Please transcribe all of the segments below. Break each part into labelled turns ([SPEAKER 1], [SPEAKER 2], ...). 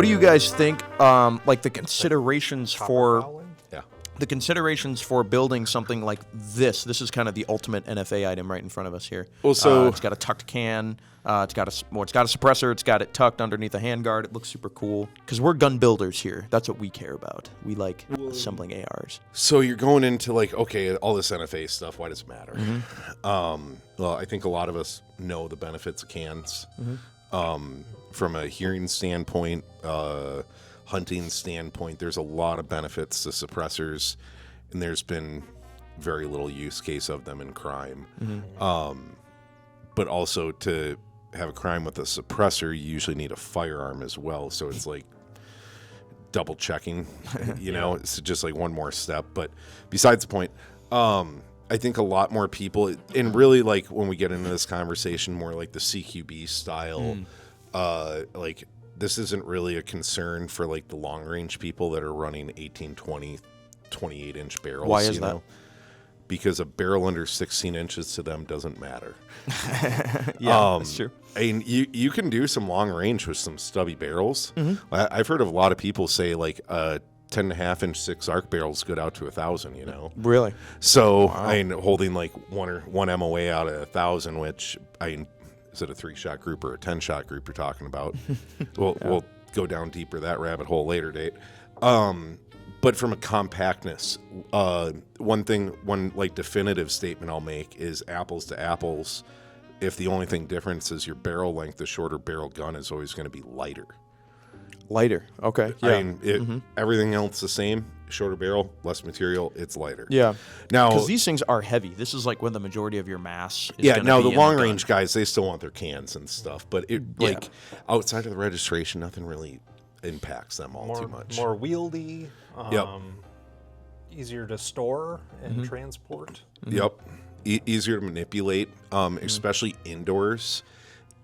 [SPEAKER 1] What do you guys think? Like the considerations for
[SPEAKER 2] Fouling?
[SPEAKER 3] Yeah.
[SPEAKER 1] the considerations for building something like this. This is kind of the ultimate NFA item right in front of us here.
[SPEAKER 3] Well, so-
[SPEAKER 1] it's got a tucked can. It's got a suppressor. It's got it tucked underneath a handguard. It looks super cool because we're gun builders here. That's what we care about. We like assembling ARs.
[SPEAKER 3] So you're going into like, okay, all this NFA stuff, why does it matter? Well, I think a lot of us know the benefits of cans. From a hearing standpoint, hunting standpoint, there's a lot of benefits to suppressors, and there's been very little use case of them in crime. But also to have a crime with a suppressor, you usually need a firearm as well. So it's like double checking, you know, it's just like one more step. But besides the point, I think a lot more people, and really like when we get into this conversation, more like the CQB style, like this isn't really a concern for like the long range people that are running 18, 20, 28 inch barrels.
[SPEAKER 1] Why is that?
[SPEAKER 3] Because a barrel under 16 inches to them doesn't matter.
[SPEAKER 1] Yeah, that's true.
[SPEAKER 3] I mean, you can do some long range with some stubby barrels. I've heard of a lot of people say like 10.5 inch 6 arc barrels good out to 1,000. You know,
[SPEAKER 1] Really?
[SPEAKER 3] so I mean, holding like one MOA out of 1,000, which I mean, is it a 3-shot group or a 10-shot group you're talking about? We'll go down deeper that rabbit hole later date. But from a compactness, one like definitive statement I'll make is apples to apples. If the only thing difference is your barrel length, the shorter barrel gun is always going to be lighter.
[SPEAKER 1] Lighter. Okay. Yeah.
[SPEAKER 3] I mean, everything else the same. Shorter barrel, less material, it's lighter.
[SPEAKER 1] Yeah.
[SPEAKER 3] Now,
[SPEAKER 1] Because these things are heavy. This is like when the majority of your mass is
[SPEAKER 3] yeah,
[SPEAKER 1] gonna
[SPEAKER 3] now
[SPEAKER 1] be
[SPEAKER 3] the
[SPEAKER 1] in
[SPEAKER 3] long
[SPEAKER 1] gun.
[SPEAKER 3] range guys, they still want their cans and stuff, but it like outside of the registration, nothing really impacts them all too much.
[SPEAKER 2] More wieldy,
[SPEAKER 3] Yep.
[SPEAKER 2] easier to store and transport.
[SPEAKER 3] Yep. Easier to manipulate, especially indoors.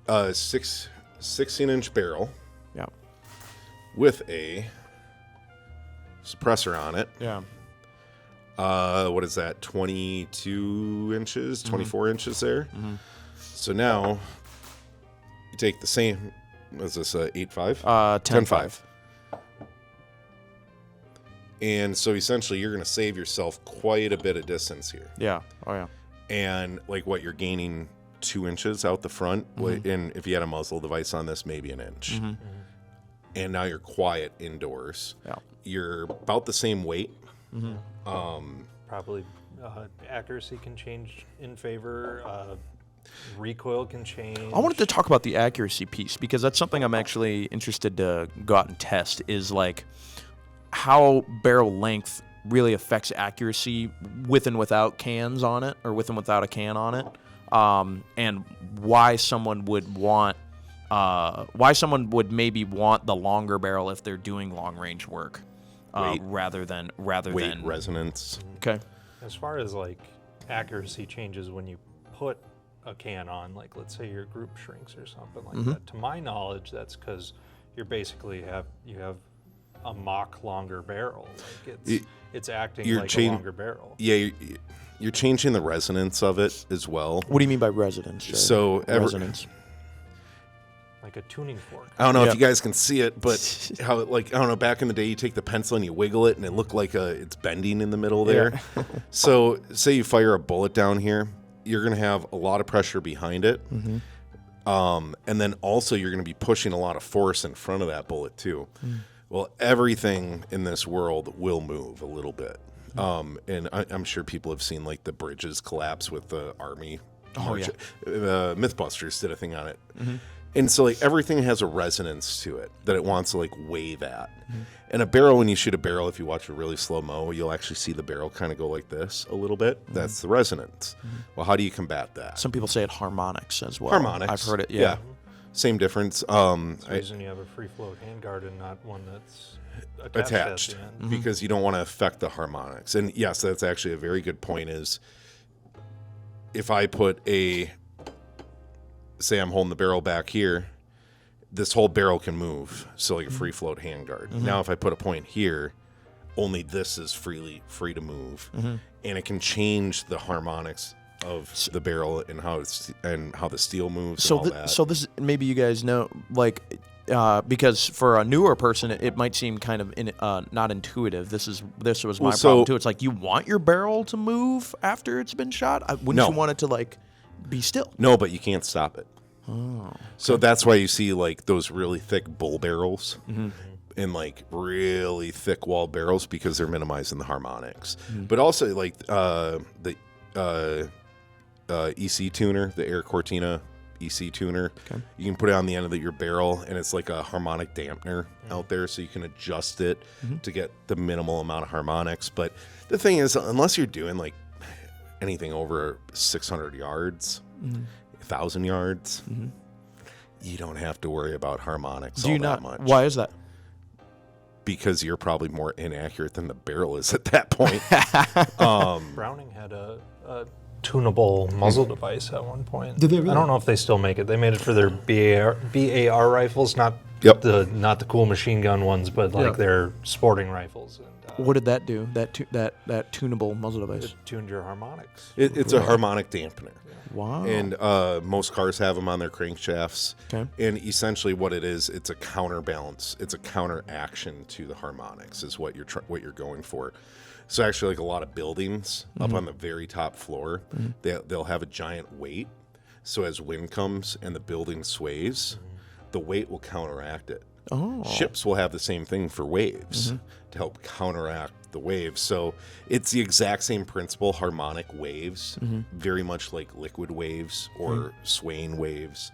[SPEAKER 3] 16-inch barrel
[SPEAKER 1] Yeah.
[SPEAKER 3] with a suppressor on it.
[SPEAKER 1] Yeah.
[SPEAKER 3] What is that? 22 inches, 24 inches there. So now you take the same. Was this 8.5?
[SPEAKER 1] 10.5.
[SPEAKER 3] And so essentially you're going to save yourself quite a bit of distance here.
[SPEAKER 1] Yeah. Oh, yeah.
[SPEAKER 3] And like what you're gaining 2 inches out the front. And if you had a muzzle device on this, maybe an inch. And now you're quiet indoors.
[SPEAKER 1] Yeah.
[SPEAKER 3] You're about the same weight.
[SPEAKER 2] Probably accuracy can change in favor. Recoil can change.
[SPEAKER 1] I wanted to talk about the accuracy piece because that's something I'm actually interested to go out and test is like how barrel length really affects accuracy with and without cans on it or with and without a can on it. And why someone would maybe want the longer barrel if they're doing long range work rather than
[SPEAKER 3] Weight, resonance.
[SPEAKER 1] Okay.
[SPEAKER 2] As far as like accuracy changes when you put a can on, like let's say your group shrinks or something like that. To my knowledge, that's because you're basically you have a mock longer barrel. Like it's acting like a longer barrel.
[SPEAKER 3] Yeah, you're changing the resonance of it as well.
[SPEAKER 1] What do you mean by resonance, Jay?
[SPEAKER 3] So
[SPEAKER 1] resonance.
[SPEAKER 2] Like a tuning fork.
[SPEAKER 3] I don't know if you guys can see it, but how like I don't know. Back in the day, you take the pencil and you wiggle it, and it looked like it's bending in the middle there. So say you fire a bullet down here, you're going to have a lot of pressure behind it, and then also you're going to be pushing a lot of force in front of that bullet too. Well, everything in this world will move a little bit, and I'm sure people have seen like the bridges collapse with the army. Mythbusters did a thing on it. And so like everything has a resonance to it that it wants to like weigh that. And a barrel, when you shoot a barrel, if you watch a really slow mo, you'll actually see the barrel kind of go like this a little bit. That's the resonance. Well, how do you combat that?
[SPEAKER 1] Some people say it harmonics as well.
[SPEAKER 3] Harmonics.
[SPEAKER 1] I've heard it.
[SPEAKER 3] Yeah. Same difference.
[SPEAKER 2] That's the reason you have a free flow handguard and not one that's attached. At the end.
[SPEAKER 3] Because you don't want to affect the harmonics. And yes, that's actually a very good point is if I put say I'm holding the barrel back here, this whole barrel can move. So like a free float handguard. Now if I put a point here, only this is free to move. And it can change the harmonics of the barrel and how the steel moves and all that.
[SPEAKER 1] So this maybe you guys know like because for a newer person, it might seem kind of not intuitive. This was my
[SPEAKER 3] Well,
[SPEAKER 1] problem
[SPEAKER 3] so-
[SPEAKER 1] too. It's like you want your barrel to move after it's been shot. Wouldn't
[SPEAKER 3] No.
[SPEAKER 1] you want it to like be still?
[SPEAKER 3] No, but you can't stop it. Oh. So that's why you see like those really thick bull barrels and like really thick walled barrels because they're minimizing the harmonics. But also like the EC tuner, the Air Cortina EC tuner.
[SPEAKER 1] Okay.
[SPEAKER 3] You can put it on the end of your barrel, and it's like a harmonic dampener out there, so you can adjust it to get the minimal amount of harmonics. But the thing is, unless you're doing like anything over 600 yards, 1,000 yards, you don't have to worry about harmonics
[SPEAKER 1] Do you
[SPEAKER 3] all
[SPEAKER 1] not?
[SPEAKER 3] that much.
[SPEAKER 1] Why is that?
[SPEAKER 3] Because you're probably more inaccurate than the barrel is at that point.
[SPEAKER 2] Browning had a tunable muzzle device at one point.
[SPEAKER 4] Did they really?
[SPEAKER 2] I don't know if they still make it. They made it for their BAR rifles, not
[SPEAKER 3] Yep.
[SPEAKER 2] the cool machine gun ones, but like
[SPEAKER 4] Yeah.
[SPEAKER 2] their sporting rifles. And,
[SPEAKER 1] What did that do? That tunable muzzle device.
[SPEAKER 2] it tuned your harmonics.
[SPEAKER 3] It's a harmonic dampener.
[SPEAKER 1] Wow.
[SPEAKER 3] And most cars have them on their crankshafts.
[SPEAKER 1] Okay.
[SPEAKER 3] And essentially, what it is, it's a counterbalance. It's a counteraction to the harmonics, is what you're going for. So actually, like a lot of buildings up on the very top floor, they'll have a giant weight. So as wind comes and the building sways, the weight will counteract it.
[SPEAKER 1] Oh.
[SPEAKER 3] Ships will have the same thing for waves to help counteract the waves. So it's the exact same principle, harmonic waves, very much like liquid waves or swaying waves.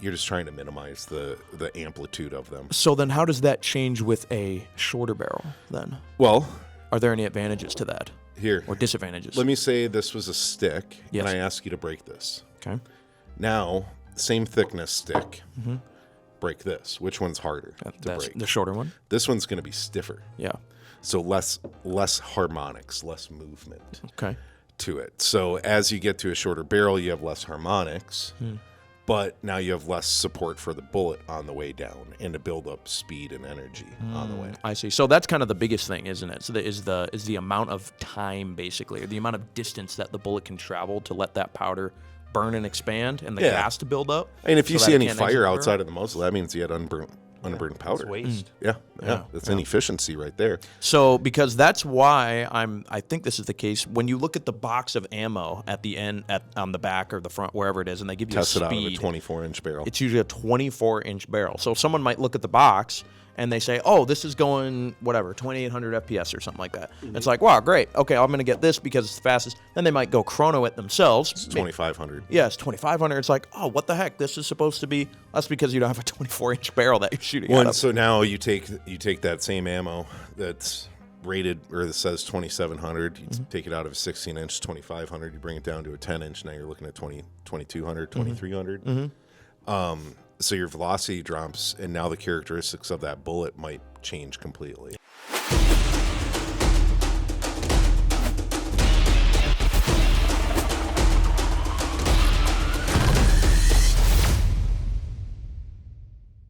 [SPEAKER 3] You're just trying to minimize the amplitude of them.
[SPEAKER 1] So then, how does that change with a shorter barrel? Then,
[SPEAKER 3] Well,
[SPEAKER 1] are there any advantages to that
[SPEAKER 3] here,
[SPEAKER 1] or disadvantages?
[SPEAKER 3] let me say this was a stick,
[SPEAKER 1] Yes.
[SPEAKER 3] and I ask you to break this.
[SPEAKER 1] Okay.
[SPEAKER 3] Now, same thickness stick, break this. Which one's harder to
[SPEAKER 1] That's
[SPEAKER 3] break?
[SPEAKER 1] the shorter one.
[SPEAKER 3] This one's going to be stiffer.
[SPEAKER 1] Yeah.
[SPEAKER 3] So less harmonics, less movement
[SPEAKER 1] Okay.
[SPEAKER 3] to it. So as you get to a shorter barrel, you have less harmonics, but now you have less support for the bullet on the way down and to build up speed and energy on the way.
[SPEAKER 1] I see. So that's kind of the biggest thing, isn't it? So is the amount of time, basically, or the amount of distance that the bullet can travel to let that powder burn and expand, and the
[SPEAKER 3] Yeah.
[SPEAKER 1] gas to build up.
[SPEAKER 3] And if you
[SPEAKER 1] so
[SPEAKER 3] see
[SPEAKER 1] that it
[SPEAKER 3] any
[SPEAKER 1] can't exit
[SPEAKER 3] fire
[SPEAKER 1] the
[SPEAKER 3] outside of the muzzle, that means you had unburned
[SPEAKER 2] It's
[SPEAKER 3] powder.
[SPEAKER 2] waste.
[SPEAKER 3] Yeah, that's inefficiency right there.
[SPEAKER 1] So because that's why I think this is the case when you look at the box of ammo at the end on the back or the front, wherever it is, and they give you
[SPEAKER 3] Test
[SPEAKER 1] a
[SPEAKER 3] it out of a
[SPEAKER 1] speed.
[SPEAKER 3] 24-inch barrel.
[SPEAKER 1] It's usually a 24-inch barrel. So someone might look at the box and they say, "Oh, this is going whatever, 2,800 FPS or something like that." It's like, "Wow, great. Okay, I'm going to get this because it's the fastest." Then they might go chrono it themselves.
[SPEAKER 3] It's 2,500.
[SPEAKER 1] Yeah, it's 2,500. It's like, "Oh, what the heck? This is supposed to be." That's because you don't have a 24-inch barrel that you're shooting
[SPEAKER 3] Well,
[SPEAKER 1] out
[SPEAKER 3] and
[SPEAKER 1] of.
[SPEAKER 3] so now you take that same ammo that's rated or that says 2,700. You take it out of a 16-inch 2,500. You bring it down to a 10-inch. Now you're looking at 2,200, 2,300. So your velocity drops, and now the characteristics of that bullet might change completely.